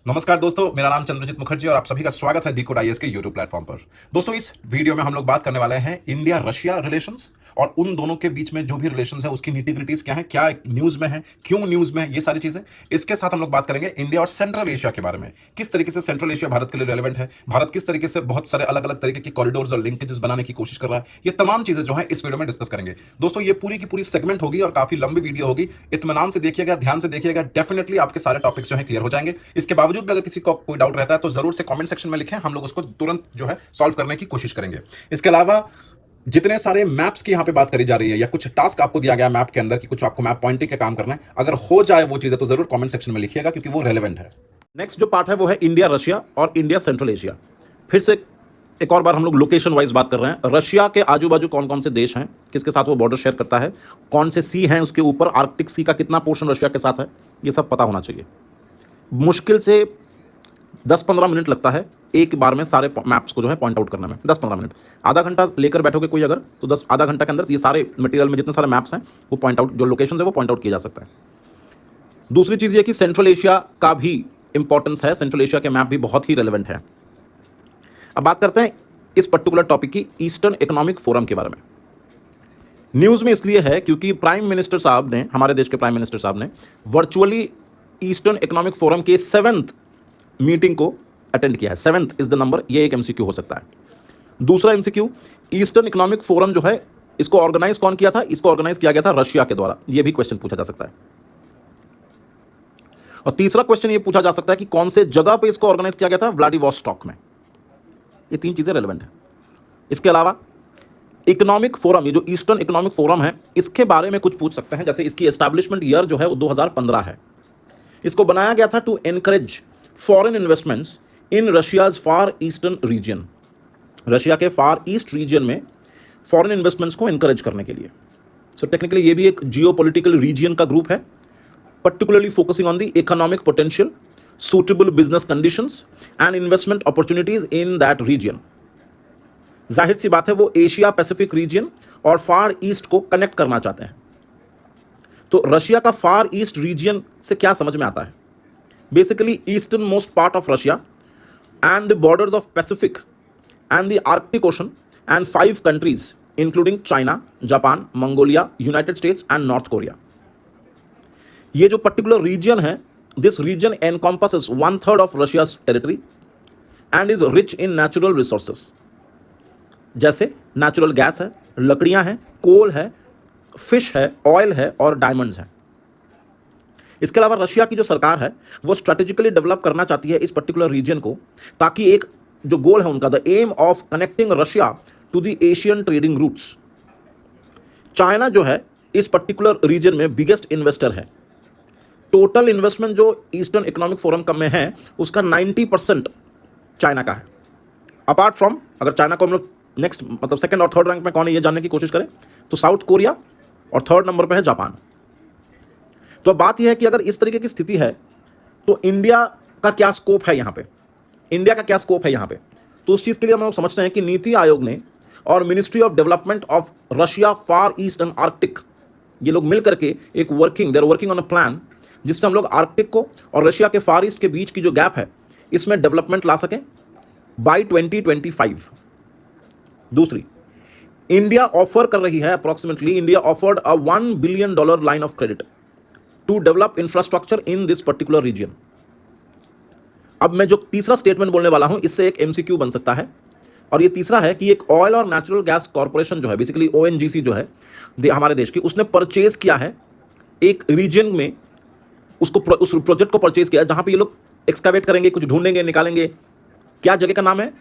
नमस्कार दोस्तों, मेरा नाम चंद्रजीत मुखर्जी और आप सभी का स्वागत है डिकोड आईएएस के यूट्यूब प्लेटफॉर्म पर। दोस्तों, इस वीडियो में हम लोग बात करने वाले हैं इंडिया रशिया रिलेशंस और उन दोनों के बीच में जो भी रिलेशंस है उसकी नीटी-ग्रिटीज क्या है, क्या न्यूज में है, क्यों न्यूज में है, ये सारी चीजें। इसके साथ हम लोग बात करेंगे इंडिया और सेंट्रल एशिया के बारे में, किस तरीके से सेंट्रल एशिया भारत के लिए रेलेवेंट है, भारत किस तरीके से बहुत सारे अलग अलग तरीके के कॉरिडोर्स और लिंकेजेस बनाने की कोशिश कर रहा है। ये तमाम चीजें जो है इस वीडियो में डिस्कस करेंगे। दोस्तों, ये पूरी की पूरी सेगमेंट होगी और काफी लंबी वीडियो होगी। इत्मीनान से देखिएगा, ध्यान से देखिएगा, डेफिनेटली आपके सारे टॉपिक्स जो है क्लियर हो जाएंगे। इसके बावजूद भी अगर किसी को कोई डाउट रहता है तो जरूर से कमेंट सेक्शन में लिखें, हम लोग उसको तुरंत जो है सॉल्व करने की कोशिश करेंगे। इसके अलावा जितने सारे मैप्स की यहां पे बात करी जा रही है या कुछ टास्क आपको दिया गया मैप के अंदर कि कुछ आपको मैप पॉइंटिंग का काम करना है, अगर हो जाए वो चीजें तो जरूर कमेंट सेक्शन में लिखिएगा क्योंकि वो रेलेवेंट है। नेक्स्ट जो पार्ट है वो है इंडिया रशिया और इंडिया सेंट्रल एशिया। फिर से एक और बार हम लोग लोकेशन वाइज बात कर रहे हैं। रशिया के आजू बाजू कौन कौन से देश हैं, किसके साथ वो बॉर्डर शेयर करता है, कौन से सी हैं उसके ऊपर, आर्कटिक सी का कितना पोर्शन रशिया के साथ है, ये सब पता होना चाहिए। मुश्किल से 10-15 मिनट लगता है एक बार में सारे मैप्स को जो है पॉइंट आउट करने में। 10-15 मिनट, आधा घंटा लेकर बैठोगे कोई अगर, तो आधा घंटा के अंदर ये सारे मटेरियल में जितने सारे मैप्स हैं वो पॉइंट आउट, जो लोकेशन है वो पॉइंट आउट किया जा सकता है। दूसरी चीज़ ये कि सेंट्रल एशिया का भी इंपॉर्टेंस है, सेंट्रल एशिया के मैप भी बहुत ही रेलिवेंट है। अब बात करते हैं इस पर्टिकुलर टॉपिक की ईस्टर्न इकोनॉमिक फोरम के बारे में। न्यूज़ में इसलिए है क्योंकि प्राइम मिनिस्टर साहब ने, हमारे देश के प्राइम मिनिस्टर साहब ने वर्चुअली ईस्टर्न इकोनॉमिक फोरम के 7th मीटिंग को अटेंड किया है। 7th इज द नंबर, ये एक एमसीक्यू हो सकता है। दूसरा एमसीक्यू, ईस्टर्न इकोनॉमिक फोरम जो है इसको ऑर्गेनाइज कौन किया था? इसको ऑर्गेनाइज किया गया था रशिया के द्वारा, ये भी क्वेश्चन पूछा जा सकता है। और तीसरा क्वेश्चन ये पूछा जा सकता है कि कौन से जगह पे इसको ऑर्गेनाइज किया गया था? व्लादिवोस्टॉक में। ये 3 चीजें रेलेवेंट है। इसके अलावा इकोनॉमिक फोरम, ये जो ईस्टर्न इकोनॉमिक फोरम है, इसके बारे में कुछ पूछ सकते हैं। जैसे इसकी एस्टैब्लिशमेंट ईयर जो है वो 2015 है। इसको बनाया गया था to encourage foreign investments in Russia's far eastern region. Russia के फार ईस्ट रीजन में फॉरेन इन्वेस्टमेंट्स को एनकरेज करने के लिए। सो टेक्निकली ये भी एक जियोपॉलिटिकल रीजन का ग्रुप है, particularly focusing on the economic potential, suitable business conditions and investment opportunities in that region। जाहिर सी बात है वो एशिया पैसिफिक रीजन और फार ईस्ट को कनेक्ट करना चाहते हैं। तो रशिया का फार ईस्ट रीजन से क्या समझ में आता है? Basically eastern most part of Russia and the borders of Pacific and the Arctic ocean and 5 countries including China, Japan, Mongolia, United states and north Korea. ये जो पर्टिकुलर रीजन है, this region encompasses 1/3 of Russia's territory and is rich in natural resources, जैसे natural gas है, लकड़ियां हैं, कोल है, fish है, oil है और डायमंड्स हैं। इसके अलावा रशिया की जो सरकार है वो स्ट्रेटेजिकली डेवलप करना चाहती है इस पर्टिकुलर रीजन को, ताकि एक जो गोल है उनका, the aim of connecting Russia to the Asian trading routes. China जो है इस पर्टिकुलर रीजन में बिगेस्ट इन्वेस्टर है। टोटल इन्वेस्टमेंट जो ईस्टर्न इकोनॉमिक फोरम का में है उसका 90% चाइना का है। अपार्ट फ्रॉम, अगर चाइना को हम लोग नेक्स्ट मतलब 2nd और 3rd रैंक में कौन है ये जानने की कोशिश करें तो साउथ कोरिया और 3rd नंबर पे है जापान। तो अब बात यह है कि अगर इस तरीके की स्थिति है तो इंडिया का क्या स्कोप है यहाँ पे? इंडिया का क्या स्कोप है यहाँ पे? तो उस चीज़ के लिए हम लोग समझते हैं कि नीति आयोग ने और ministry of development of Russia far east and Arctic, ये लोग मिल करके एक they are working on a plan जिससे हम लोग आर्कटिक को और रशिया के फार ईस्ट के बीच की जो गैप है इसमें डेवलपमेंट ला सकें बाय 2025। दूसरी, इंडिया ऑफर कर रही है, approximately India offered a $1 billion line of credit to develop infrastructure in this particular region. अब मैं जो तीसरा स्टेटमेंट बोलने वाला हूं इससे एक एमसीक्यू बन सकता है, और ये तीसरा है कि एक ऑयल और नेचुरल गैस कॉर्पोरेशन जो है, बेसिकली ओएनजीसी जो है हमारे देश की, उसने परचेज किया है एक रीजन में, उसको उस प्रोजेक्ट को परचेज किया जहां पे ये लोग एक्सकावेट करेंगे, कुछ ढूंढेंगे, निकालेंगे। क्या जगह का नाम है?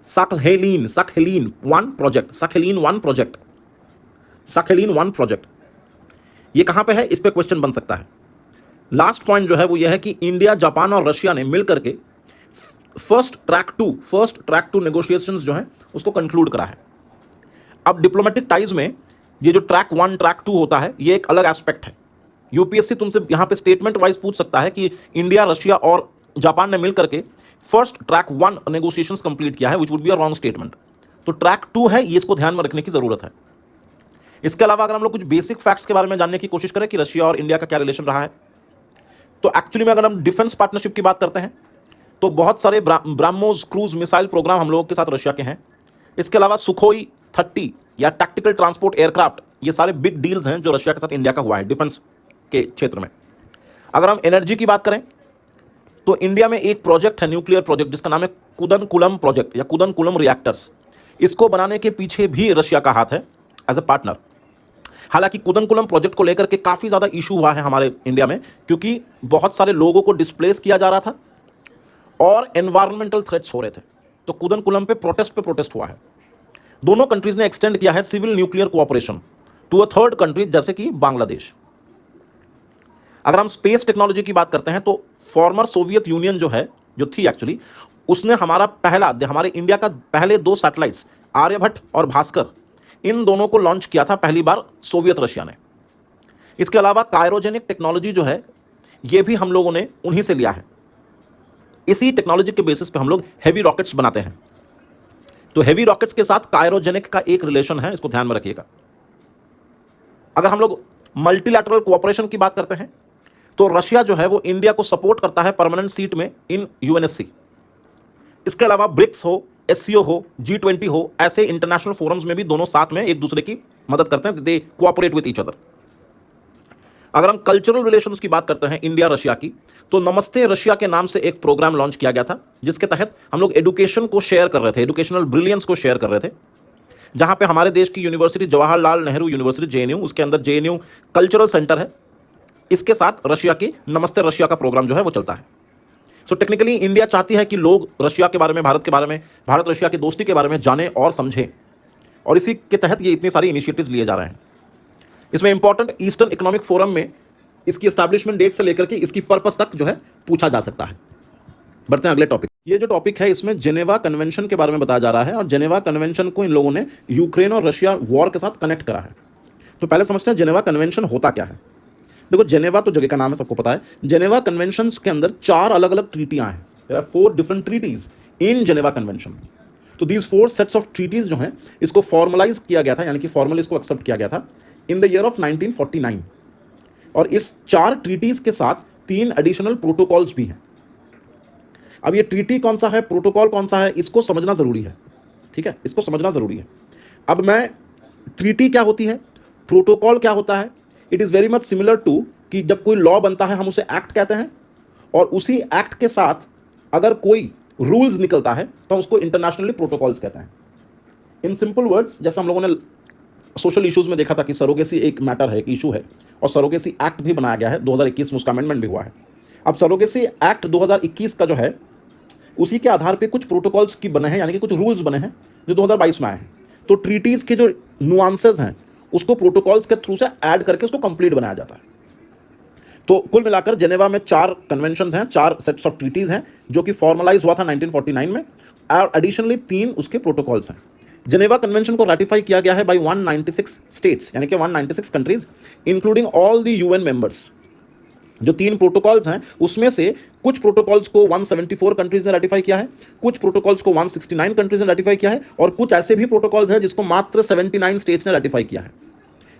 साखलीन 1 प्रोजेक्ट। ये कहां पे है? इस पे क्वेश्चन बन सकता है। लास्ट पॉइंट जो है वो ये है कि इंडिया, जापान और रशिया ने मिल करके फर्स्ट ट्रैक टू नेगोशिएशंस जो है उसको कंक्लूड करा है। अब डिप्लोमेटिक टाइज में ये जो ट्रैक 1 ट्रैक 2 होता है ये एक अलग एस्पेक्ट है। यूपीएससी तुमसे यहां पे स्टेटमेंट वाइज पूछ सकता है कि इंडिया, रशिया और जापान ने मिलकर के फर्स्ट ट्रैक 1 नेगोशिएशंस कंप्लीट किया है, which would be a wrong statement. तो ट्रैक 2 है, ये इसको ध्यान में रखने की जरूरत है। इसके अलावा अगर हम लोग कुछ बेसिक फैक्ट्स के बारे में जानने की कोशिश करें कि रशिया और इंडिया का क्या रिलेशन रहा है, तो एक्चुअली में अगर हम डिफेंस पार्टनरशिप की बात करते हैं तो बहुत सारे ब्राह्मोस क्रूज मिसाइल प्रोग्राम हम लोगों के साथ रशिया के हैं। इसके अलावा सुखोई 30 या टैक्टिकल ट्रांसपोर्ट एयरक्राफ्ट, ये सारे बिग डील्स हैं जो रशिया के साथ इंडिया का हुआ है डिफेंस के क्षेत्र में। अगर हम एनर्जी की बात करें तो इंडिया में एक प्रोजेक्ट है, न्यूक्लियर प्रोजेक्ट, जिसका नाम है कुदनकुलम प्रोजेक्ट या कुदनकुलम रिएक्टर्स। इसको बनाने के पीछे भी रशिया का हाथ है एज ए पार्टनर। हालांकि कुदनकुलम प्रोजेक्ट को लेकर के काफ़ी ज़्यादा इशू हुआ है हमारे इंडिया में, क्योंकि बहुत सारे लोगों को डिस्प्लेस किया जा रहा था और एनवायरमेंटल थ्रेट्स हो रहे थे। तो कुदनकुलम पे प्रोटेस्ट हुआ है। दोनों कंट्रीज ने एक्सटेंड किया है civil nuclear cooperation to a third country, जैसे कि बांग्लादेश। अगर हम स्पेस टेक्नोलॉजी की बात करते हैं तो फॉर्मर सोवियत यूनियन जो थी एक्चुअली, उसने हमारे इंडिया का पहले 2 सैटेलाइट्स आर्यभट्ट और भास्कर, इन दोनों को लॉन्च किया था पहली बार सोवियत रशिया ने। इसके अलावा कायरोजेनिक टेक्नोलॉजी जो है, ये भी हम लोगों ने उन्हीं से लिया है। इसी टेक्नोलॉजी के बेसिस पे हम लोग हैवी रॉकेट्स बनाते हैं। तो हैवी रॉकेट्स के साथ कायरोजेनिक का एक रिलेशन है, इसको ध्यान में रखिएगा। अगर हम लोग मल्टीलैटरल कोऑपरेशन की बात करते हैं तो रशिया जो है वो इंडिया को सपोर्ट करता है परमानेंट सीट में इन यूएनएससी। इसके अलावा ब्रिक्स हो, एससीओ हो, G20 हो, ऐसे इंटरनेशनल फोरम्स में भी दोनों साथ में एक दूसरे की मदद करते हैं, दे कोऑपरेट विद ईच अदर। अगर हम कल्चरल रिलेशंस की बात करते हैं इंडिया रशिया की, तो नमस्ते रशिया के नाम से एक प्रोग्राम लॉन्च किया गया था, जिसके तहत हम लोग एजुकेशन को शेयर कर रहे थे, एजुकेशनल ब्रिलियंस को शेयर कर रहे थे। जहां पे हमारे देश की university Jawaharlal Nehru university JNU, उसके अंदर JNU कल्चरल सेंटर है, इसके साथ रशिया की नमस्ते रशिया का प्रोग्राम जो है वो चलता है। सो टेक्निकली इंडिया चाहती है कि लोग रशिया के बारे में, भारत के बारे में, भारत रशिया की दोस्ती के बारे में जानें और समझें, और इसी के तहत ये इतनी सारी इनिशिएटिव्स लिए जा रहे हैं। इसमें इंपॉर्टेंट ईस्टर्न इकोनॉमिक फोरम में इसकी एस्टैब्लिशमेंट डेट से लेकर के इसकी पर्पस तक जो है पूछा जा सकता है। बढ़ते हैं अगले टॉपिक। ये जो टॉपिक है इसमें जेनेवा कन्वेंशन के बारे में बताया जा रहा है, और जेनेवा कन्वेंशन को इन लोगों ने यूक्रेन और रशिया वॉर के साथ कनेक्ट करा है। तो पहले समझते हैं जेनेवा कन्वेंशन होता क्या है। देखो, जेनेवा तो जगह का नाम है, सबको पता है। जेनेवा कन्वेंशन के अंदर 4 अलग अलग ट्रीटियां हैं। There are 4 different treaties in Geneva convention. तो दीज 4 सेट्स ऑफ ट्रीटीज जो हैं, इसको फॉर्मलाइज किया गया था, यानी कि फॉर्मल इसको एक्सेप्ट किया गया था इन द ईयर ऑफ 1949। और इस 4 ट्रीटीज के साथ 3 एडिशनल प्रोटोकॉल्स भी हैं। अब ये ट्रीटी कौन सा है, प्रोटोकॉल कौन सा है, इसको समझना जरूरी है। ठीक है, इसको समझना जरूरी है। अब मैं ट्रीटी क्या होती है, प्रोटोकॉल क्या होता है, it is very much similar to कि जब कोई लॉ बनता है हम उसे एक्ट कहते हैं, और उसी एक्ट के साथ अगर कोई रूल्स निकलता है तो उसको इंटरनेशनली प्रोटोकॉल्स कहते हैं। इन सिंपल वर्ड्स, जैसे हम लोगों ने सोशल इश्यूज में देखा था कि सरोगेसी एक मैटर है, एक इशू है, और सरोगेसी एक्ट भी बनाया गया है 2021 में, उसका अमेंडमेंट भी हुआ है। अब सरोगेसी एक्ट 2021 का जो है, उसी के आधार पे कुछ प्रोटोकॉल्स की बने हैं, यानी कि कुछ रूल्स बने हैं जो 2022 में आए हैं। तो ट्रीटीज के जो नुआंसेस हैं उसको प्रोटोकॉल्स के थ्रू से ऐड करके उसको कंप्लीट बनाया जाता है। तो कुल मिलाकर जेनेवा में 4 कन्वेंशंस हैं, 4 सेट्स ऑफ ट्रीटीज हैं, जो कि फॉर्मलाइज हुआ था 1949 में, और एडिशनली 3 उसके प्रोटोकॉल्स हैं। जेनेवा कन्वेंशन को रैटिफाई किया गया है बाय 196 स्टेट्स, यानी कि 196 countries, including all the UN members. जो 3 प्रोटोकॉल्स हैं उसमें से कुछ प्रोटोकॉल्स को 174 कंट्रीज ने रैटिफाई किया है, कुछ प्रोटोकॉल्स को 169 कंट्रीज ने रैटिफाई किया है, और कुछ ऐसे भी प्रोटोकॉल्स हैं जिसको मात्र 79 स्टेट्स ने रैटिफाई किया है।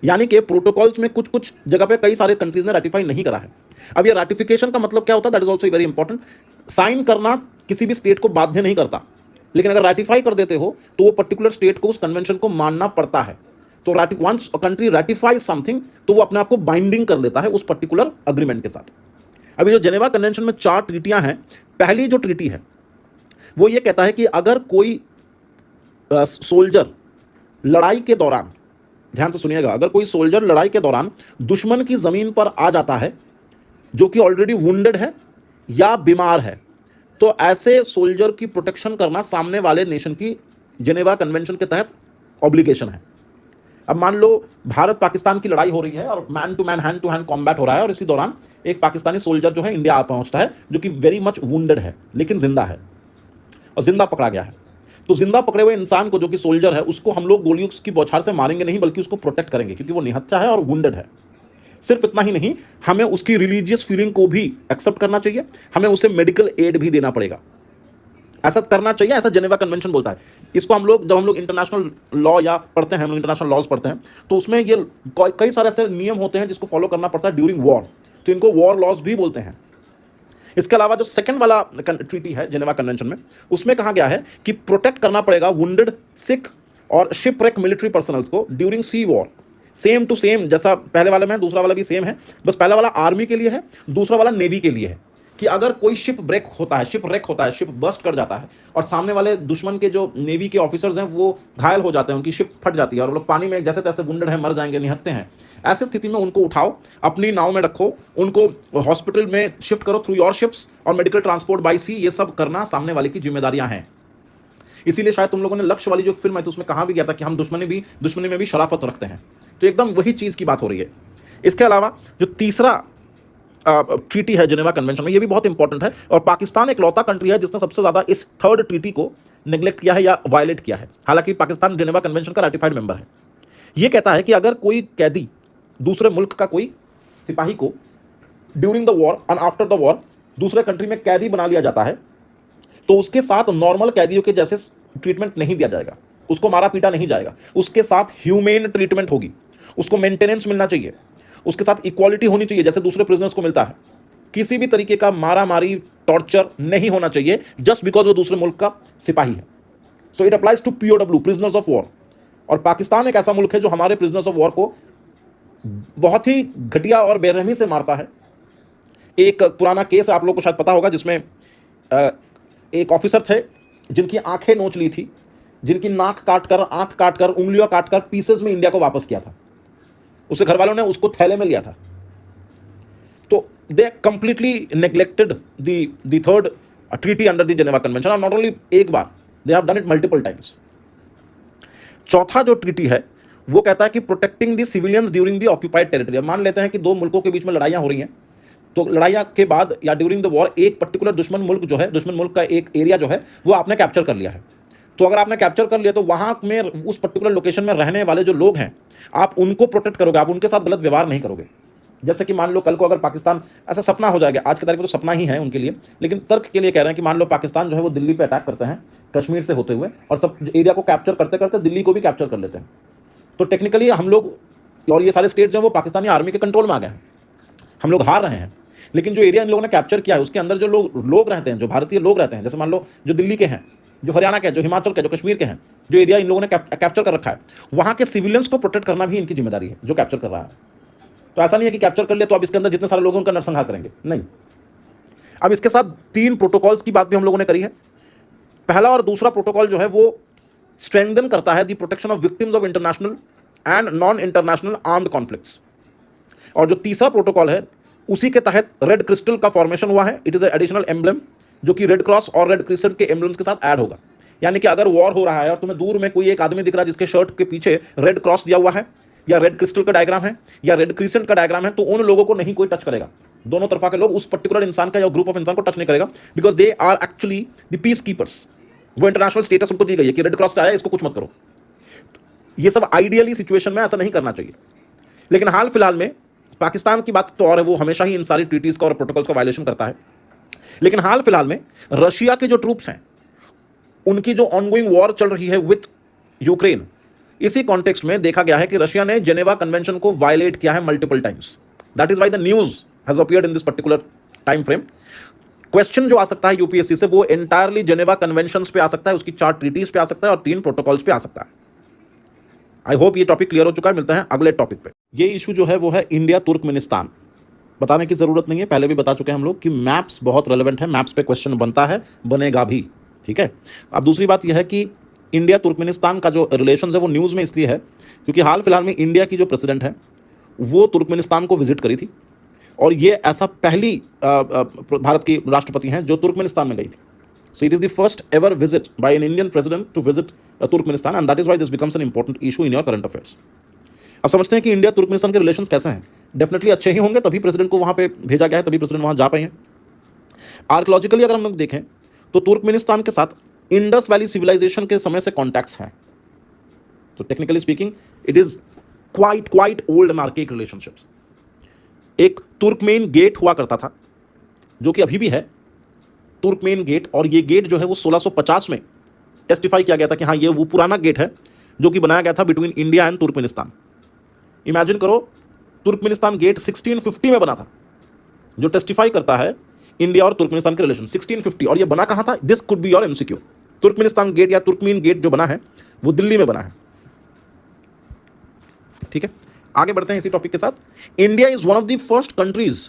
यानी कि प्रोटोकॉल्स में कुछ कुछ जगह पे कई सारे कंट्रीज ने रैटिफाई नहीं करा है। अब ये रैटिफिकेशन का मतलब क्या होता है, that is also very important. Sign करना किसी भी स्टेट को बाध्य नहीं करता, लेकिन अगर रैटिफाई कर देते हो तो वो पर्टिकुलर स्टेट को उस कन्वेंशन को मानना पड़ता है। तो वंस अ कंट्री रैटिफाइज समथिंग, तो वो अपने आप को बाइंडिंग कर लेता है उस पर्टिकुलर अग्रीमेंट के साथ। अभी जो जेनेवा कन्वेंशन में 4 ट्रीटियां हैं, पहली जो ट्रीटी है वो ये कहता है कि अगर कोई सोल्जर लड़ाई के दौरान, ध्यान से सुनिएगा, अगर कोई सोल्जर लड़ाई के दौरान दुश्मन की जमीन पर आ जाता है जो कि ऑलरेडी वुंडेड है या बीमार है, तो ऐसे सोल्जर की प्रोटेक्शन करना सामने वाले नेशन की जेनेवा कन्वेंशन के तहत ऑब्लिगेशन है। अब मान लो भारत पाकिस्तान की लड़ाई हो रही है और man to man, hand to hand combat हो रहा है, और इसी दौरान एक पाकिस्तानी सोल्जर जो है इंडिया आ पहुंचता है, जो कि वेरी मच वुंडेड है लेकिन जिंदा है, और जिंदा पकड़ा गया है। तो जिंदा पकड़े हुए इंसान को, जो कि सोल्जर है, उसको हम लोग गोलियों की बौछार से मारेंगे नहीं, बल्कि उसको प्रोटेक्ट करेंगे, क्योंकि वो निहत्था है और वुंडेड है। सिर्फ इतना ही नहीं, हमें उसकी रिलीजियस फीलिंग को भी एक्सेप्ट करना चाहिए, हमें उसे मेडिकल एड भी देना पड़ेगा। ऐसा करना चाहिए, ऐसा जेनेवा कन्वेंशन बोलता है। इसको हम लोग, जब हम लोग इंटरनेशनल लॉ या पढ़ते हैं, हम लोग इंटरनेशनल लॉज पढ़ते हैं, तो उसमें ये कई सारे ऐसे नियम होते हैं जिसको फॉलो करना पड़ता है ड्यूरिंग वॉर, तो इनको वॉर लॉज भी बोलते हैं। इसके अलावा जो सेकंड वाला ट्रीटी है जेनेवा कन्वेंशन में, उसमें कहा गया है कि प्रोटेक्ट करना पड़ेगा वुंडेड, सिक और शिपरेक मिलिट्री पर्सनल्स को during sea war. Same to same जैसा पहले वाले में, दूसरा वाला भी सेम है, बस पहला वाला आर्मी के लिए है, दूसरा वाला नेवी के लिए है। कि अगर कोई शिप ब्रेक होता है, शिप रेक होता है, शिप बस्ट कर जाता है और सामने वाले दुश्मन के जो नेवी के ऑफिसर्स हैं वो घायल हो जाते हैं, उनकी शिप फट जाती है और वो लोग पानी में जैसे तैसे वुंडेड है, मर जाएंगे, निहत्ते हैं, ऐसी स्थिति में उनको उठाओ, अपनी नाव में रखो, उनको हॉस्पिटल में शिफ्ट करो थ्रू योर शिप्स और मेडिकल ट्रांसपोर्ट बाई सी, ये सब करना सामने वाले की जिम्मेदारियां हैं। इसीलिए शायद तुम लोगों ने लक्ष्य वाली जो फिल्म आई थी उसमें कहा भी गया था कि हम दुश्मनी में भी शराफत रखते हैं। तो एकदम वही चीज की बात हो रही है। इसके अलावा जो तीसरा ट्रीटी है जेनेवा कन्वेंशन में, ये भी बहुत इंपॉर्टेंट है और पाकिस्तान एक लौता कंट्री है जिसने सबसे ज्यादा इस थर्ड ट्रीटी को नेग्लेक्ट किया है या वायलेट किया है। हालांकि पाकिस्तान जेनेवा कन्वेंशन का रैटिफाइड मेंबर है। ये कहता है कि अगर कोई कैदी दूसरे मुल्क का कोई सिपाही को during the war and after the war दूसरे कंट्री में कैदी बना लिया जाता है तो उसके साथ नॉर्मल कैदियों के जैसे ट्रीटमेंट नहीं दिया जाएगा, उसको मारा पीटा नहीं जाएगा, उसके साथ ह्यूमेन ट्रीटमेंट होगी, उसको मेंटेनेंस मिलना चाहिए, उसके साथ इक्वालिटी होनी चाहिए जैसे दूसरे प्रिजनर्स को मिलता है। किसी भी तरीके का मारा मारी, टॉर्चर नहीं होना चाहिए जस्ट बिकॉज वो दूसरे मुल्क का सिपाही है। So it applies to POW, prisoners of war. और पाकिस्तान एक ऐसा मुल्क है जो हमारे प्रिजनर्स ऑफ वॉर को बहुत ही घटिया और बेरहमी से मारता है। एक पुराना केस आप लोग को शायद पता होगा जिसमें एक ऑफिसर थे जिनकी आंखें नोच ली थी, जिनकी नाक काटकर, आंख काटकर, उंगलियां काटकर पीसेस में इंडिया को वापस किया था। उसके घर वालों ने उसको थैले में लिया था। तो they completely neglected the third treaty under the Geneva convention, और नॉट ओनली एक बार, they have done it multiple times. चौथा जो ट्रीटी है वो कहता है कि protecting the civilians during the occupied territory. मान लेते हैं कि दो मुल्कों के बीच में लड़ाइयां हो रही हैं, तो लड़ाइयां के बाद या ड्यूरिंग द वॉर एक पर्टिकुलर दुश्मन मुल्क जो है, दुश्मन मुल्क का एक एरिया जो है वो आपने कैप्चर कर लिया है। तो अगर आपने कैप्चर कर लिया तो वहां में उस पर्टिकुलर लोकेशन में रहने वाले जो लोग हैं आप उनको प्रोटेक्ट करोगे, आप उनके साथ गलत व्यवहार नहीं करोगे। जैसे कि मान लो कल को अगर पाकिस्तान, ऐसा सपना हो जाएगा, आज की तारीख में तो सपना ही है उनके लिए, लेकिन तर्क के लिए कह रहे हैं कि मान लो पाकिस्तान जो है वो दिल्ली पे अटैक करते हैं कश्मीर से होते हुए और सब एरिया को कैप्चर करते करते दिल्ली को भी कैप्चर कर लेते हैं। तो टेक्निकली हम लोग और ये सारे स्टेट जो है वो पाकिस्तानी आर्मी के कंट्रोल में आ गए हैं, हम लोग हार रहे हैं। लेकिन जो एरिया इन लोगों ने कैप्चर किया है उसके अंदर जो लोग रहते हैं, जो भारतीय लोग रहते हैं, जैसे मान लो जो दिल्ली के हैं, जो हरियाणा के, जो हिमाचल के, जो कश्मीर के हैं, जो एरिया इन लोगों ने कैप्चर कर रखा है, वहां के सिविलियंस को प्रोटेक्ट करना भी इनकी जिम्मेदारी है जो कैप्चर कर रहा है। तो ऐसा नहीं है कि कैप्चर कर लिया तो अब इसके अंदर जितने सारे लोग हैं उनका नरसंहार करेंगे, नहीं। अब इसके साथ 3 प्रोटोकॉल्स की बात भी हम लोगों ने करी है। पहला और दूसरा प्रोटोकॉल जो है वो स्ट्रेंथन करता है the protection of victims of international and non international armed conflicts. और जो तीसरा प्रोटोकॉल है उसी के तहत रेड क्रिस्टल का फॉर्मेशन हुआ है। इट इज एडिशनल एम्ब्लम जो कि रेड क्रॉस और रेड क्रिसेंट के एम्ब्लम्स के साथ ऐड होगा। यानी कि अगर वॉर हो रहा है और तुम्हें दूर में कोई एक आदमी दिख रहा है जिसके शर्ट के पीछे रेड क्रॉस दिया हुआ है या रेड क्रिस्टल का डायग्राम है या रेड क्रिसेंट का डायग्राम है, तो उन लोगों को नहीं कोई टच करेगा। दोनों तरफा के लोग उस पर्टिकुलर इंसान का या ग्रुप ऑफ इंसान को टच नहीं करेगा, because they are actually the peace keepers. वो इंटरनेशनल स्टेटस उनको दी गई है कि रेड क्रॉस से आया, इसको कुछ मत करो। ये सब आइडियली सिचुएशन में ऐसा नहीं करना चाहिए। लेकिन हाल फिलहाल में पाकिस्तान की बात तो और है, वो हमेशा ही इन सारी ट्रीटीज का और प्रोटोकॉल्स का वायलेशन करता है। लेकिन हाल फिलहाल में रशिया के जो ट्रूप्स हैं उनकी जो ऑनगोइंग वॉर चल रही है विथ यूक्रेन, इसी कॉन्टेक्स्ट में देखा गया है कि रशिया ने जेनेवा कन्वेंशन को वायलेट किया है multiple times. That is why the news has appeared in this particular time frame. Question जो आ सकता है यूपीएससी से वो एंटायरली जेनेवा कन्वेंशन पे आ सकता है, उसकी 4 ट्रीटीज पे आ सकता है और 3 प्रोटोकॉल्स पे आ सकता है। आई होप ये टॉपिक क्लियर हो चुका है। मिलते हैं अगले टॉपिक पे। ये इशू जो है वो है इंडिया तुर्कमेनिस्तान। बताने की जरूरत नहीं है, पहले भी बता चुके हैं हम लोग कि मैप्स बहुत रेलेवेंट है, मैप्स पे क्वेश्चन बनता है, बनेगा भी, ठीक है। अब दूसरी बात यह है कि इंडिया तुर्कमेनिस्तान का जो रिलेशन है वो न्यूज़ में इसलिए है क्योंकि हाल फिलहाल में इंडिया की जो प्रेसिडेंट है वो तुर्कमेनिस्तान को विजिट करी थी और ये ऐसा पहली भारत की राष्ट्रपति हैं जो तुर्कमेनिस्तान में गई थी। So it is the first ever visit by an Indian president to visit Turkmenistan, and that is why this becomes an important issue in your current affairs. अब समझते हैं कि इंडिया तुर्कमेनिस्तान के रिलेशंस कैसे हैं। डेफिनेटली अच्छे ही होंगे, तभी प्रेसिडेंट को वहाँ पे भेजा गया है, तभी प्रेसिडेंट वहाँ जा पाए हैं। आर्कियोलॉजिकली अगर हम लोग देखें तो तुर्कमेनिस्तान के साथ इंडस वैली सिविलाइजेशन के समय से कॉन्टैक्ट्स हैं। तो technically speaking it is quite old and archaic relationships. एक तुर्कमेन गेट हुआ करता था जो कि अभी भी है, तुर्कमेन गेट, और ये गेट जो है वो 1650 में टेस्टिफाई किया गया था कि हाँ ये वो पुराना गेट है जो कि बनाया गया था between India and Turkmenistan. Imagine करो तुर्कमेनिस्तान गेट 1650 में बना था, जो टेस्टिफाई करता है इंडिया और तुर्कमेनिस्तान के रिलेशन 1650। और ये बना कहां था? This could be your MCQ. Turkmenistan gate या तुर्कमेन गेट जो बना है वो दिल्ली में बना है। ठीक है, आगे बढ़ते हैं इसी टॉपिक के साथ। India is one of the first countries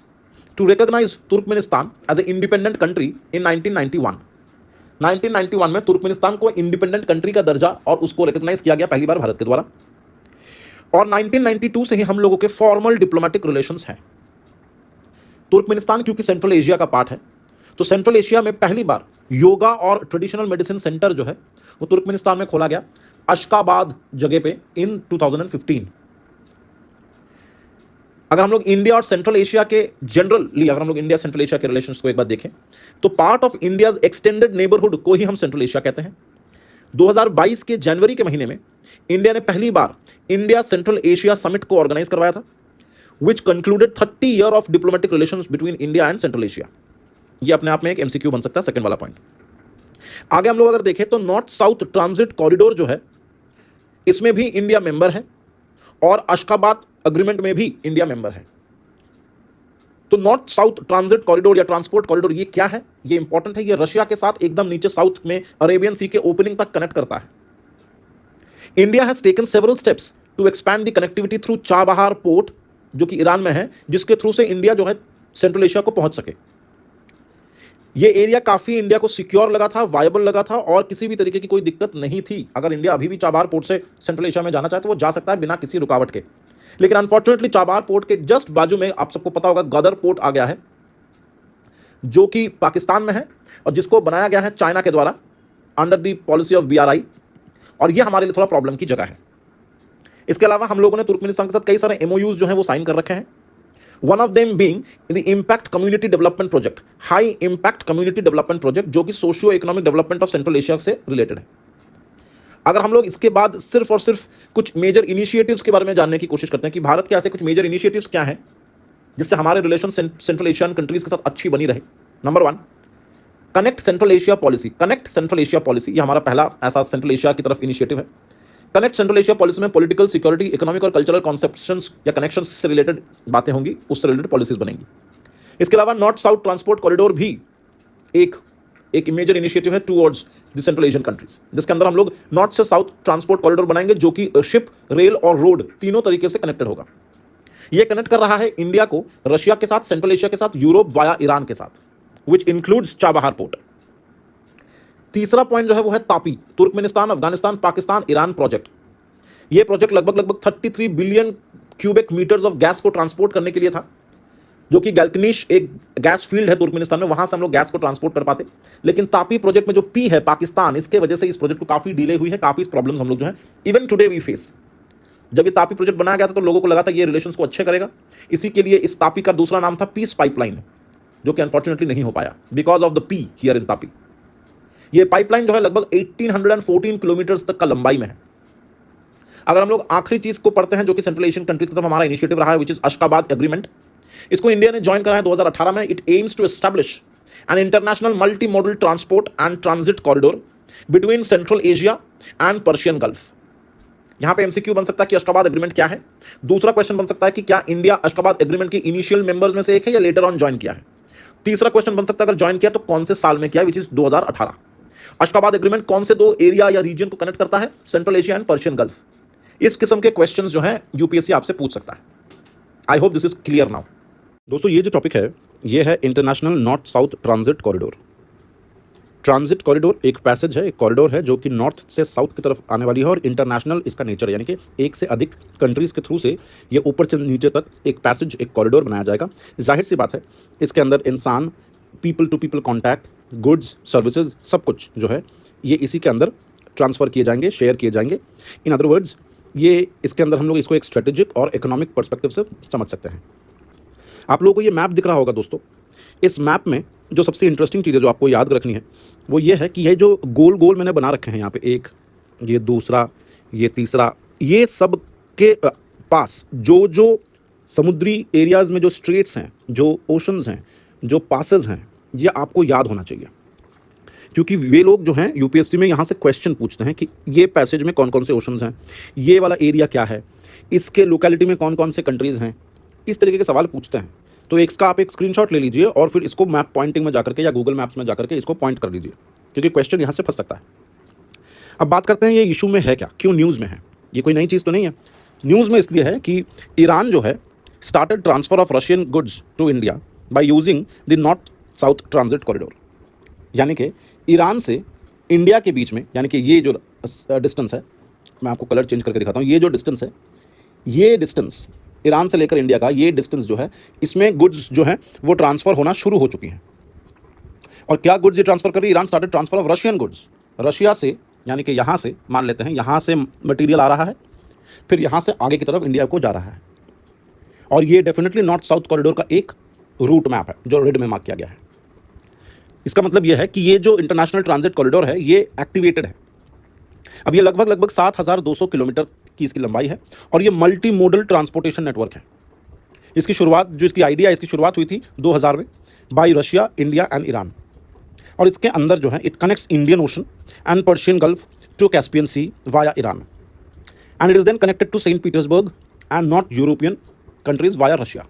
to recognise Turkmenistan as a independent country in 1991। 1991 में तुर्कमेनिस्तान को इंडिपेंडेंट कंट्री का दर्जा और उसको रिकॉग्नाइज किया गया पहली बार भारत के द्वारा। और 1992 से ही हम लोगों के फॉर्मल डिप्लोमेटिक रिलेशंस हैं। तुर्कमेनिस्तान क्योंकि सेंट्रल एशिया का पार्ट है, तो सेंट्रल एशिया में पहली बार योगा और ट्रेडिशनल मेडिसिन सेंटर जो है वो तुर्कमेनिस्तान में खोला गया, अशकाबाद जगह पे, इन 2015। अगर हम लोग इंडिया और सेंट्रल एशिया के जनरली, अगर हम लोग इंडिया सेंट्रल एशिया के रिलेशंस को एक बार देखें तो part of India's extended neighbourhood को ही हम सेंट्रल एशिया कहते हैं। 2022 के जनवरी के महीने में इंडिया ने पहली बार इंडिया सेंट्रल एशिया समिट को ऑर्गेनाइज करवाया था, which concluded 30 year of diplomatic relations between India and Central Asia. ये अपने आप में एक एमसीक्यू बन सकता है, सेकंड वाला पॉइंट। आगे हम लोग अगर देखें तो नॉर्थ साउथ ट्रांजिट कॉरिडोर जो है इसमें भी इंडिया मेंबर है और अशकाबाद अग्रीमेंट में भी इंडिया मेंबर है। तो नॉर्थ साउथ ट्रांजिट कॉरिडोर या ट्रांसपोर्ट कॉरिडोर ये क्या है? ये इंपॉर्टेंट है। ये रशिया के साथ एकदम नीचे साउथ में अरेबियन सी के ओपनिंग तक कनेक्ट करता है। India has taken several steps to expand the connectivity through Chabahar port, जो कि ईरान में है, जिसके थ्रू से इंडिया जो है सेंट्रल एशिया को पहुंच सके। ये एरिया काफी इंडिया को सिक्योर लगा था, वायबल लगा था और किसी भी तरीके की कोई दिक्कत नहीं थी। अगर इंडिया अभी भी चाबहार पोर्ट से सेंट्रल एशिया में जाना चाहे तो वो जा सकता है बिना किसी रुकावट के। लेकिन अनफॉर्चुनेटली चाबहार पोर्ट के जस्ट बाजू में आप सबको पता होगा गदर पोर्ट आ गया है, जो कि पाकिस्तान में है और जिसको बनाया गया है चाइना के द्वारा under the policy of BRI, और ये हमारे लिए थोड़ा प्रॉब्लम की जगह है। इसके अलावा हम लोगों ने तुर्कमेनिस्तान के साथ कई सारे MOUs जो हैं वो साइन कर रखे हैं। One of them being the impact community development project, high impact community development project, जो कि socio economic development of central Asia से रिलेटेड है। अगर हम लोग इसके बाद सिर्फ और सिर्फ कुछ मेजर इनिशिएटिव्स के बारे में जानने की कोशिश करते हैं कि भारत के ऐसे कुछ मेजर इनिशिएटिव्स क्या हैं जिससे हमारे रिलेशन सेंट्रल एशियन कंट्रीज के साथ अच्छी बनी रहे। Number 1, connect central Asia policy. Connect central Asia policy ये हमारा पहला ऐसा सेंट्रल एशिया की तरफ इनिशिएटिव है। कनेक्ट सेंट्रल एशिया पॉलिसी में पॉलिटिकल, सिक्योरिटी, इकोनॉमिक और कल्चरल कॉन्सेप्शंस या कनेक्शंस से रिलेटेड बातें होंगी, उससे रिलेटेड पॉलिसीज बनेंगी। इसके अलावा नॉर्थ साउथ ट्रांसपोर्ट कॉरिडोर भी एक मेजर इनिशिएटिव है towards the Central Asian countries, जिसके अंदर हम लोग नॉर्थ से साउथ ट्रांसपोर्ट कॉरिडोर बनाएंगे जो कि शिप, रेल और रोड तीनों तरीके से कनेक्टेड होगा। यह कनेक्ट कर रहा है इंडिया को रशिया के साथ, सेंट्रल एशिया के साथ, यूरोप वाया ईरान के साथ, विच इंक्लूड्स चाबहार पोर्ट। तीसरा पॉइंट जो है वो है TAPI, Turkmenistan, Afghanistan, Pakistan, Iran project. यह प्रोजेक्ट लगभग 33 billion cubic metres of gas को ट्रांसपोर्ट करने के लिए था, जो कि गैल्कनिश एक गैस फील्ड है तुर्कमेनिस्तान में, वहां से हम लोग गैस को ट्रांसपोर्ट कर पाते। लेकिन तापी प्रोजेक्ट में जो पी है पाकिस्तान, इसके वजह से इस प्रोजेक्ट को काफी डिले हुई है, काफी प्रॉब्लम्स हम लोग जो है इवन टुडे वी फेस। जब ये तापी प्रोजेक्ट बनाया गया था तो लोगों को लगा था ये रिलेशंस को अच्छे करेगा, इसी के लिए इस तापी का दूसरा नाम था पीस पाइपलाइन, जो कि अनफॉर्चुनेटली नहीं हो पाया because of the P here in Tapi. ये पाइपलाइन जो है लगभग 1814 किलोमीटर तक का लंबाई में है। अगर हम लोग आखिरी चीज को पढ़ते हैं जो कि सेंट्रल एशियन कंट्रीज की तरफ हमारा इनिशिएटिव रहा है, विच इज अशकाबाद एग्रीमेंट। इसको इंडिया ने ज्वाइन करा है 2018 में। It aims to establish an international multi modal transport and transit corridor between Central Asia and Persian Gulf. यहां पे एमसीक्यू बन सकता है कि अशकाबाद एग्रीमेंट क्या है। दूसरा क्वेश्चन बन सकता है कि क्या इंडिया अशकाबाद एग्रीमेंट के इनिशियल मेंबर्स में से एक है या लेटर ऑन ज्वाइन किया है। तीसरा क्वेश्चन बन सकता है अगर ज्वाइन किया तो कौन से साल में किया, विच इज 2018। अशकाबाद एग्रीमेंट कौन से दो एरिया या रीजन को कनेक्ट करता है, central Asia and Persian gulf. इस किस्म के क्वेश्चंस जो हैं यूपीएससी आपसे पूछ सकता है। I hope this is clear now. दोस्तों ये जो टॉपिक है ये है international north south transit corridor. Transit corridor एक पैसेज है, एक कॉरिडोर है जो कि नॉर्थ से साउथ की तरफ आने वाली है और इंटरनेशनल इसका नेचर है, यानी कि एक से अधिक कंट्रीज़ के थ्रू से ये ऊपर से नीचे तक एक पैसेज, एक कॉरिडोर बनाया जाएगा। जाहिर सी बात है इसके अंदर इंसान, people to people contact, goods, services, सब कुछ जो है ये इसी के अंदर ट्रांसफ़र किए जाएंगे, शेयर किए जाएंगे। इन अदर वर्ड्स ये इसके अंदर हम लोग इसको एक स्ट्रेटेजिक और इकोनॉमिक पर्सपेक्टिव से समझ सकते हैं। आप लोगों को ये मैप दिख रहा होगा दोस्तों। इस मैप में जो सबसे इंटरेस्टिंग चीज़ है जो आपको याद रखनी है वो ये है कि ये जो गोल गोल मैंने बना रखे हैं यहाँ पे, एक, ये दूसरा, ये तीसरा, ये सब के पास जो जो समुद्री एरियाज़ में जो स्ट्रेट्स हैं, जो ओशंस हैं, जो पासेस हैं, ये आपको याद होना चाहिए, क्योंकि वे लोग जो हैं यूपीएससी में यहाँ से क्वेश्चन पूछते हैं कि ये पैसेज में कौन कौन से ओशंस हैं, ये वाला एरिया क्या है, इसके लोकेलिटी में कौन कौन से कंट्रीज़ हैं, इस तरीके के सवाल पूछते हैं। तो इसका आप एक स्क्रीनशॉट ले लीजिए और फिर इसको मैप पॉइंटिंग में जाकर के या गूगल मैप्स में जाकर के इसको पॉइंट कर लीजिए, क्योंकि क्वेश्चन यहाँ से फंस सकता है। अब बात करते हैं ये इशू में है क्या, क्यों न्यूज़ में है। ये कोई नई चीज़ तो नहीं है। न्यूज़ में इसलिए है कि ईरान जो है started transfer of Russian goods to India by using the north south transit corridor. यानी कि ईरान से इंडिया के बीच में, यानी कि ये जो डिस्टेंस है, मैं आपको कलर चेंज करके दिखाता हूँ, ये जो डिस्टेंस है, ये डिस्टेंस ईरान से लेकर इंडिया का ये डिस्टेंस जो है, इसमें गुड्स जो है वो ट्रांसफ़र होना शुरू हो चुकी हैं। और क्या गुड्स ये ट्रांसफ़र कर रही है? Iran started transfer of Russian goods. Russia से, यानी कि यहाँ से मान लेते हैं, यहाँ से मटेरियल आ रहा है, फिर यहाँ से आगे की तरफ इंडिया को जा रहा है। और ये डेफिनेटली नॉर्थ साउथ कॉरिडोर का एक रूट मैप है जो रेड में मार्क किया गया है। इसका मतलब ये है कि ये जो इंटरनेशनल ट्रांजिट कॉरिडोर है ये एक्टिवेटेड है। अब ये लगभग 7200 किलोमीटर की इसकी लंबाई है और ये मल्टी मोडल ट्रांसपोर्टेशन नेटवर्क है। इसकी शुरुआत, जो इसकी आइडिया है, इसकी शुरुआत हुई थी 2000 में by Russia, India and Iran. और इसके अंदर जो है it connects Indian Ocean and Persian Gulf to Caspian Sea via Iran, and it is then connected to Saint Petersburg and north European countries via Russia.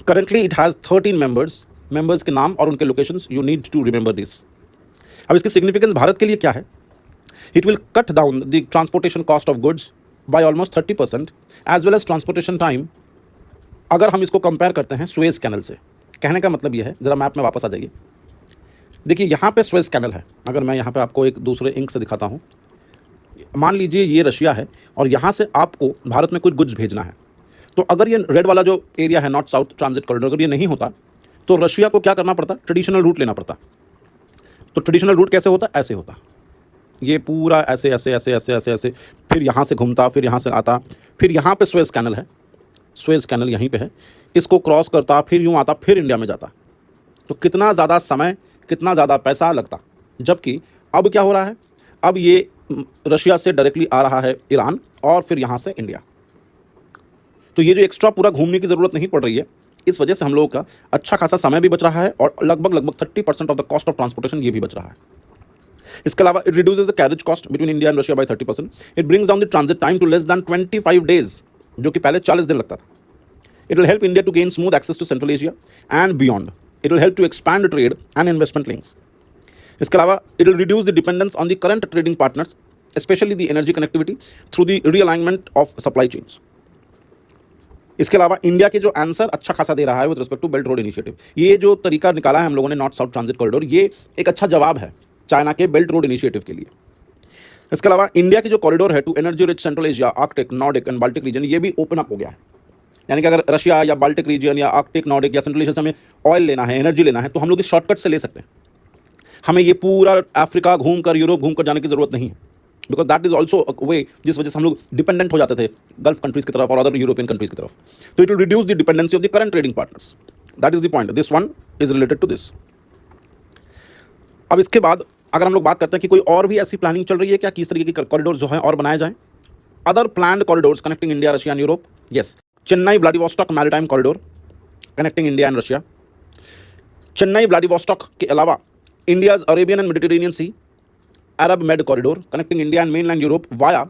Currently it has 13 members के नाम और उनके locations, you need to remember this. अब इसकी significance Bharat के लिए क्या है? It will cut down the transportation cost of goods by almost 30% as well as transportation time, अगर हम इसको कंपेयर करते हैं स्वेज कैनल से। कहने का मतलब यह है, ज़रा मैप में वापस आ जाइए, देखिए यहाँ पे स्वेज कैनल है। अगर मैं यहाँ पे आपको एक दूसरे इंक से दिखाता हूँ, मान लीजिए ये रशिया है और यहाँ से आपको भारत में कुछ गुड्स भेजना है, तो अगर ये रेड वाला जो एरिया है नॉर्थ साउथ ट्रांजिट कॉरिडोर, अगर ये नहीं होता तो रशिया को क्या करना पड़ता? ट्रेडिशनल रूट लेना पड़ता। तो ट्रेडिशनल रूट कैसे होता? ऐसे होता, ये पूरा ऐसे ऐसे ऐसे ऐसे ऐसे ऐसे, फिर यहाँ से घूमता, फिर यहाँ से आता, फिर यहाँ पे स्वेज कैनल है, स्वेज कैनल यहीं पे है, इसको क्रॉस करता, फिर यूँ आता, फिर इंडिया में जाता। तो कितना ज़्यादा समय, कितना ज़्यादा पैसा लगता। जबकि अब क्या हो रहा है? अब ये रशिया से डायरेक्टली आ रहा है ईरान और फिर यहाँ से इंडिया। तो ये जो एक्स्ट्रा पूरा घूमने की ज़रूरत नहीं पड़ रही है, इस वजह से हम लोगों का अच्छा खासा समय भी बच रहा है और लगभग 30% of the cost of transportation ये भी बच रहा है। इसके अलावा it reduces the carriage cost between India and Russia by 30%। It brings down the transit time to less than 25 days, जो कि पहले 40 दिन लगता था। It will help India to gain smooth access to Central Asia and beyond. It will help to expand trade and investment links. इसके अलावा it will reduce the dependence on the current trading partners, specially the energy connectivity through the realignment of supply chains. इसके अलावा India के जो answer अच्छा खासा दे रहा है with respect to belt road initiative. ये जो तरीका निकाला है हम लोगों ने नॉर्थ साउथ ट्रांजिट कॉरिडोर, ये एक अच्छा जवाब है चाइना के बेल्ट रोड इनिशिएटिव के लिए। इसके अलावा इंडिया की जो कॉरिडोर है to energy rich Central Asia, Arctic, Nordic and Baltic region, ये भी ओपन अप हो गया है। यानी कि अगर रशिया या बाल्टिक रीजन या आर्कटिक, नॉर्डिक या सेंट्रल एशिया से हमें ऑयल लेना है, एनर्जी लेना है, तो हम लोग इस शॉर्टकट से ले सकते हैं। हमें ये पूरा अफ्रीका घूमकर, यूरोप घूमकर जाने की जरूरत नहीं है, because that is also a way जिस वजह से हम लोग डिपेंडेंट हो जाते थे गल्फ कंट्रीज की तरफ और अदर यूरोपियन कंट्रीज की तरफ। तो it will reduce the dependency of the current trading partners. That is the point, this one is related to this. अब इसके बाद अगर हम लोग बात करते हैं कि कोई और भी ऐसी प्लानिंग चल रही है क्या, किस तरीके की कॉरिडोर जो है और बनाए जाएं, other planned corridors connecting India, Russia and Europe. Yes, Chennai Vladivostok maritime corridor connecting India and Russia. Chennai Vladivostok के अलावा India's Arabian and Mediterranean sea Arab Med corridor connecting India and mainland Europe via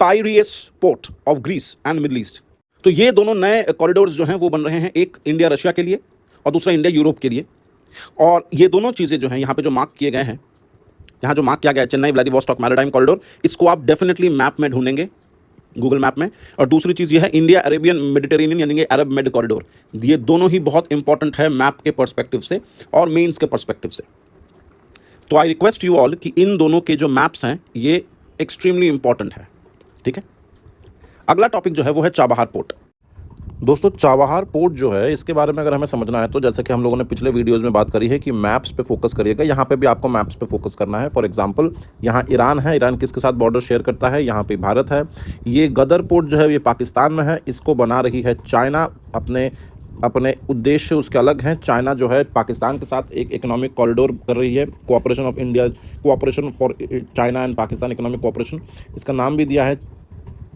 Piraeus port of Greece and Middle East. तो ये दोनों नए corridors जो हैं वो बन रहे हैं, एक इंडिया रशिया के लिए और दूसरा इंडिया यूरोप के लिए। और ये दोनों चीज़ें जो हैं यहाँ पे जो मार्क किए गए हैं, यहाँ जो मार्क किया गया है चेन्नई व्लादिवोस्टॉक मैरीटाइम कॉरिडोर, इसको आप डेफिनेटली मैप में ढूंढेंगे, गूगल मैप में। और दूसरी चीज़ ये है इंडिया अरेबियन मेडिटेरेनियन यानी कि अरब मेड कॉरिडोर। ये दोनों ही बहुत इंपॉर्टेंट है मैप के पर्सपेक्टिव से और मेंस के पर्सपेक्टिव से। तो आई रिक्वेस्ट यू ऑल कि इन दोनों के जो मैप्स हैं ये एक्सट्रीमली इंपॉर्टेंट है, ठीक है। अगला टॉपिक जो है वो है चाबहार पोर्ट। दोस्तों, चाबहार पोर्ट जो है, इसके बारे में अगर हमें समझना है तो जैसे कि हम लोगों ने पिछले वीडियोस में बात करी है कि मैप्स पे फोकस करिएगा। यहाँ पे भी आपको मैप्स पे फोकस करना है। फॉर एग्जांपल, यहाँ ईरान है, ईरान किसके साथ बॉर्डर शेयर करता है, यहाँ पे भारत है। ये गदर पोर्ट जो है ये पाकिस्तान में है, इसको बना रही है चाइना। अपने उद्देश्य उसके अलग हैं। चाइना जो है पाकिस्तान के साथ एक इकोनॉमिक कॉरिडोर कर रही है, cooperation of India, cooperation for China and Pakistan economic cooperation. इसका नाम भी दिया है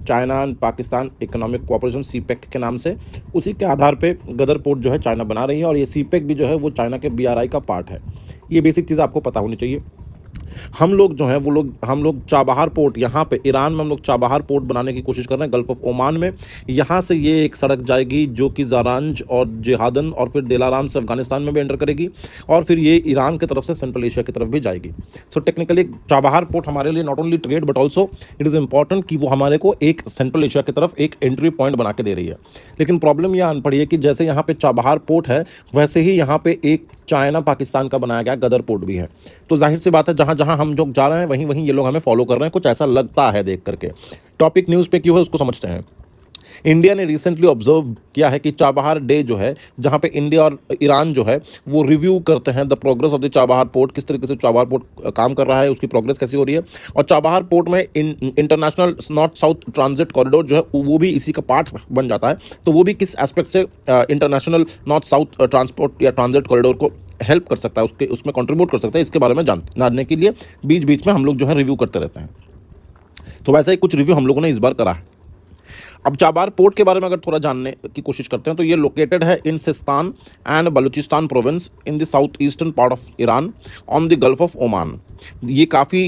China and Pakistan economic cooperation, CPEC के नाम से। उसी के आधार पे गदर पोर्ट जो है चाइना बना रही है और ये सीपेक भी जो है वो चाइना के BRI का पार्ट है। ये बेसिक चीज़ आपको पता होनी चाहिए। हम लोग जो हैं वो लोग हम लोग चाबहार पोर्ट, यहाँ पे ईरान में हम लोग चाबहार पोर्ट बनाने की कोशिश कर रहे हैं गल्फ ऑफ ओमान में। यहाँ से ये एक सड़क जाएगी जो कि ज़ारांज और जिहादन और फिर दिलाराम से अफगानिस्तान में भी एंटर करेगी और फिर ये ईरान की तरफ से सेंट्रल एशिया की तरफ भी जाएगी। सो टेक्निकली चाबहार पोर्ट हमारे लिए not only trade but also it is important कि वो हमारे को एक सेंट्रल एशिया की तरफ एक एंट्री पॉइंट बना के दे रही है। लेकिन प्रॉब्लम यह आन पड़ी है कि जैसे यहाँ पे चाबहार पोर्ट है वैसे ही यहाँ पे एक चाइना पाकिस्तान का बनाया गया गदर पोर्ट भी है। तो जाहिर सी बात है जहाँ जहाँ हम जो जा रहे हैं वहीं वहीं ये लोग हमें फॉलो कर रहे हैं, कुछ ऐसा लगता है देख करके। टॉपिक न्यूज़ पे क्यों है उसको समझते हैं। इंडिया ने रिसेंटली ऑब्जर्व किया है कि चाबहार डे जो है, जहाँ पे इंडिया और ईरान जो है वो रिव्यू करते हैं the progress of the Chabahar port, किस तरीके से चाबहार पोर्ट काम कर रहा है, उसकी प्रोग्रेस कैसी हो रही है। और चाबहार पोर्ट में international north south transit corridor जो है वो भी इसी का पार्ट बन जाता है। तो वो भी किस एस्पेक्ट से इंटरनेशनल नॉर्थ साउथ ट्रांसपोर्ट या ट्रांजिट कॉरिडोर को हेल्प कर सकता है, उसमें कंट्रीब्यूट कर सकता है, इसके बारे में जानने के लिए बीच बीच में हम लोग जो है रिव्यू करते रहते हैं। तो वैसा ही कुछ रिव्यू हम लोगों ने इस बार करा है। अब चाबहार पोर्ट के बारे में अगर थोड़ा जानने की कोशिश करते हैं तो ये लोकेटेड है in Sistan and Baluchistan province in the south eastern part of Iran on the Gulf of Oman. ये काफ़ी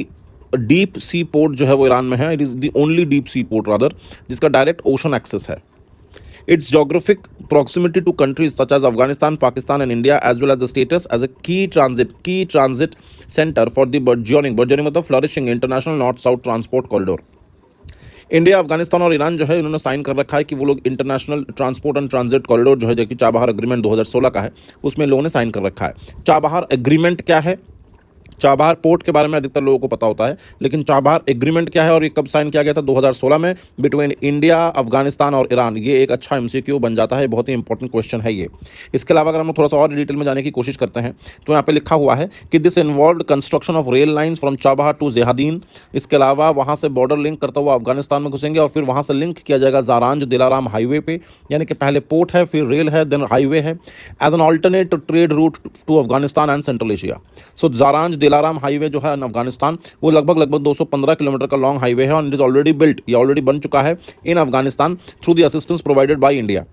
डीप सी पोर्ट जो है वो ईरान में है। It is the only deep sea port rather जिसका डायरेक्ट ओशन एक्सेस है। Its geographic proximity to countries such as Afghanistan, Pakistan, and India, as well as the status as a key transit center for the burgeoning मतलब flourishing international north-south transport corridor. India, Afghanistan और Iran जो है इन्होंने sign कर रखा है कि वो लोग international transport and transit corridor जो है, जो कि चाबहार एग्रीमेंट 2016 का है, उसमें लोगों ने साइन कर रखा है। चाबहार एग्रीमेंट क्या है? चाबहार पोर्ट के बारे में अधिकतर लोगों को पता होता है, लेकिन चाबहार एग्रीमेंट क्या है और ये कब साइन किया गया था? 2016 में बिटवीन इंडिया, अफगानिस्तान और ईरान। ये एक अच्छा एमसीक्यू बन जाता है, बहुत ही इंपॉर्टेंट क्वेश्चन है ये। इसके अलावा अगर हम थोड़ा सा और डिटेल में जाने की कोशिश करते हैं तो यहाँ पे लिखा हुआ है कि this involve construction of rail lines from Chabahar to Zahedan. इसके अलावा वहाँ से बॉर्डर लिंक करता हुआ अफगानिस्तान में घुसेंगे और फिर वहाँ से लिंक किया जाएगा ज़ारांज दिलाराम हाईवे पे, यानी कि पहले पोर्ट है, फिर रेल है, देन हाईवे है, as an alternate trade route to Afghanistan and Central Asia. So Zaranj Delaram highway जो है अफगानिस्तान, वो लगभग 215 किलोमीटर का लॉन्ग हाईवे है और इट इज ऑलरेडी बिल्ट, ये ऑलरेडी बन चुका है in Afghanistan through the assistance provided by India.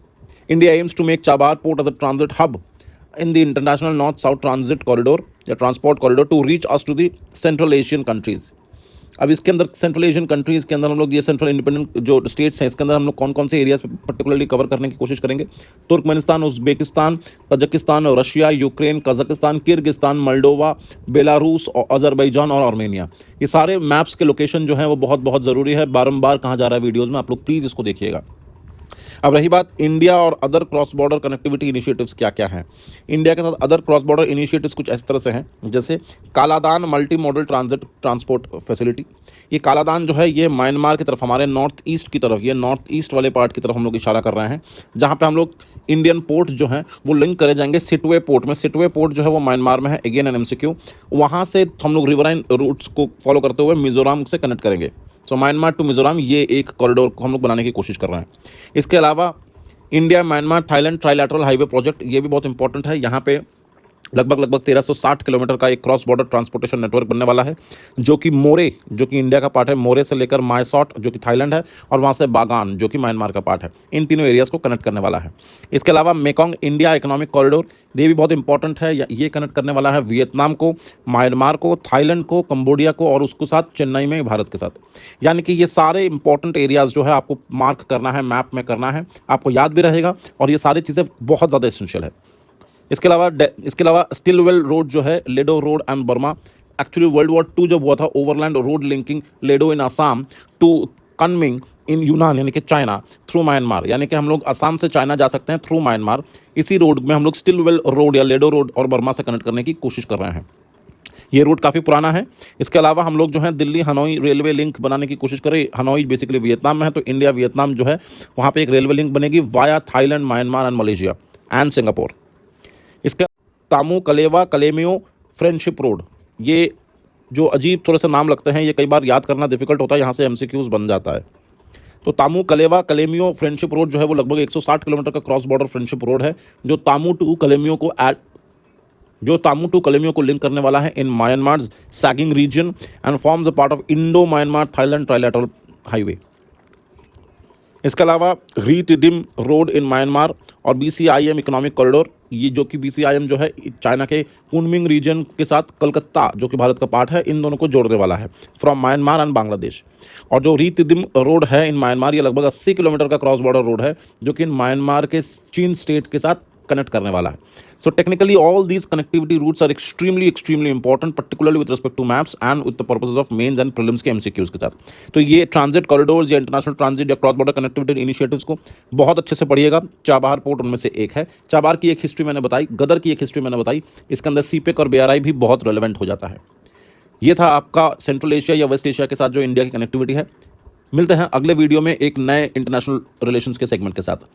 India aims to make Chabahar port as a transit hub in the international north south transit corridor या transport corridor to reach us to the Central Asian countries. अब इसके अंदर central Asian countries के अंदर हम लोग ये central independent जो स्टेट्स हैं इसके अंदर हम लोग कौन कौन से एरियाज पर्टिकुलरली कवर करने की कोशिश करेंगे? Turkmenistan, Uzbekistan, Tajikistan, Russia, Ukraine, Kazakhstan, Kyrgyzstan, Moldova, Belarus और अजरबैजान और आर्मेनिया। ये सारे मैप्स के लोकेशन जो हैं वो बहुत बहुत ज़रूरी है, बारंबार कहा जा रहा है वीडियोज़ में, आप लोग प्लीज़ इसको देखिएगा। अब रही बात इंडिया और other cross border connectivity initiatives क्या क्या हैं। इंडिया के साथ अदर क्रॉस बॉर्डर इनिशिएटिव्स कुछ इस तरह से हैं, जैसे Kaladan multi modal transit transport facility. ये कालादान जो है ये म्यांमार की तरफ, हमारे नॉर्थ ईस्ट की तरफ, ये नॉर्थ ईस्ट वाले पार्ट की तरफ हम लोग इशारा कर रहे हैं, जहाँ पे हम लोग इंडियन पोर्ट जो हैं वो लिंक करे जाएंगे सिटवे पोर्ट में। सिटवे पोर्ट जो है वो म्यांमार में है, अगेन एन एमसीक्यू। वहाँ से हम लोग रिवराइन रूट्स को फॉलो करते हुए मिजोरम से कनेक्ट करेंगे। सो म्यांमार टू मिजोरम ये एक कॉरिडोर को हम लोग बनाने की कोशिश कर रहे हैं। इसके अलावा India Myanmar Thailand trilateral highway project, ये भी बहुत इंपॉर्टेंट है। यहाँ पे लगभग 1360 किलोमीटर का एक क्रॉस बॉर्डर ट्रांसपोर्टेशन नेटवर्क बनने वाला है, जो कि मोरे, जो कि इंडिया का पार्ट है, मोरे से लेकर मायसॉट जो कि थाईलैंड है, और वहाँ से बागान जो कि म्यांमार का पार्ट है, इन तीनों एरियाज़ को कनेक्ट करने वाला है। इसके अलावा मेकोंग इंडिया इकोनॉमिक कॉरिडोर, ये भी बहुत इंपॉर्टेंट है। ये कनेक्ट करने वाला है वियतनाम को, म्यांमार को, थाईलैंड को, कंबोडिया को और उसको साथ चेन्नई में भारत के साथ। यानी कि ये सारे इंपॉर्टेंट एरियाज़ जो है आपको मार्क करना है, मैप में करना है, आपको याद भी रहेगा और ये सारी चीज़ें बहुत ज़्यादा एसेंशियल है। इसके अलावा स्टिलवेल रोड जो है, Ledo road and Burma, actually World War 2 जब हुआ था, overland road linking Ledo in Assam to Kunming in Yunnan यानी कि चाइना थ्रू म्यांमार, यानी कि हम लोग असम से चाइना जा सकते हैं थ्रू म्यांमार। इसी रोड में हम लोग स्टिलवेल रोड या लेडो रोड और बर्मा से कनेक्ट करने की कोशिश कर रहे हैं। ये रूट काफ़ी पुराना है। इसके अलावा हम लोग जो है दिल्ली हनोई रेलवे लिंक बनाने की कोशिश करें। हनोई बेसिकली वियतनाम में है, तो इंडिया वियतनाम जो है वहाँ पे एक रेलवे लिंक बनेगी via Thailand, Myanmar and Malaysia and Singapore. इसका तामू कलेवा कलेमियो फ्रेंडशिप रोड, ये जो अजीब थोड़े से नाम लगते हैं, ये कई बार याद करना डिफिकल्ट होता है, यहाँ से एमसीक्यूज बन जाता है। तो तामू कलेवा कलेमियो फ्रेंडशिप रोड जो है वो लगभग 160 किलोमीटर का क्रॉस बॉर्डर फ्रेंडशिप रोड है, जो तामू टू कलेमियो को लिंक करने वाला है in Myanmar Sagaing region and forms a part of Indo Myanmar Thailand trilateral highway. इसके अलावा रीटिडिम रोड इन म्यांमार और BCIM इकोनॉमिक कॉरिडोर, ये जो कि BCIM जो है चाइना के कुनमिंग रीजन के साथ कलकत्ता जो कि भारत का पार्ट है, इन दोनों को जोड़ने वाला है फ्रॉम म्यांमार एंड बांग्लादेश। और जो रीतिदिम रोड है इन म्यांमार, ये लगभग 80 किलोमीटर का क्रॉस बॉर्डर रोड है जो कि इन म्यांमार के चीन स्टेट के साथ कनेक्ट करने वाला है। So technically all these connectivity routes are extremely important, particularly with respect to maps and with the purposes of mains and prelims के MCQs के साथ। तो ये ट्रांजिट कॉरिडोर्स या इंटरनेशनल ट्रांजिट या क्रॉस बॉर्डर कनेक्टिविटी इनिशिएटिव्स को बहुत अच्छे से पढ़िएगा। चाबहार पोर्ट उनमें से एक है। चाबहार की एक हिस्ट्री मैंने बताई, गदर की एक हिस्ट्री मैंने बताई, इसके अंदर CPEC और BRI भी बहुत रेलिवेंट हो जाता है। ये था आपका सेंट्रल एशिया या वेस्ट एशिया के साथ जो इंडिया की कनेक्टिविटी है। मिलते हैं अगले वीडियो में एक नए इंटरनेशनल रिलेशंस के सेगमेंट के साथ।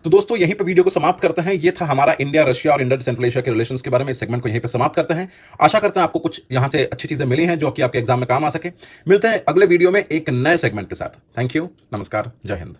तो दोस्तों यहीं पे वीडियो को समाप्त करते हैं। ये था हमारा इंडिया रशिया और इंडिया सेंट्रल एशिया के रिलेशंस के बारे में। इस सेगमेंट को यहीं पे समाप्त करते हैं। आशा करते हैं आपको कुछ यहां से अच्छी चीजें मिली हैं जो कि आपके एग्जाम में काम आ सके। मिलते हैं अगले वीडियो में एक नए सेगमेंट के साथ। थैंक यू, नमस्कार, जय हिंद।